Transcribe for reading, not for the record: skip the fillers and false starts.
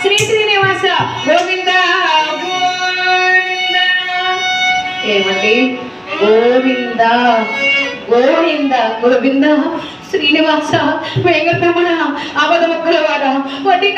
శ్రీ శ్రీనివాస గోవింద ఏమండి గోవింద గోవింద గోవింద శ్రీనివాస వెంకటరమణ అవధ మొక్కలవాడ వడ్డీ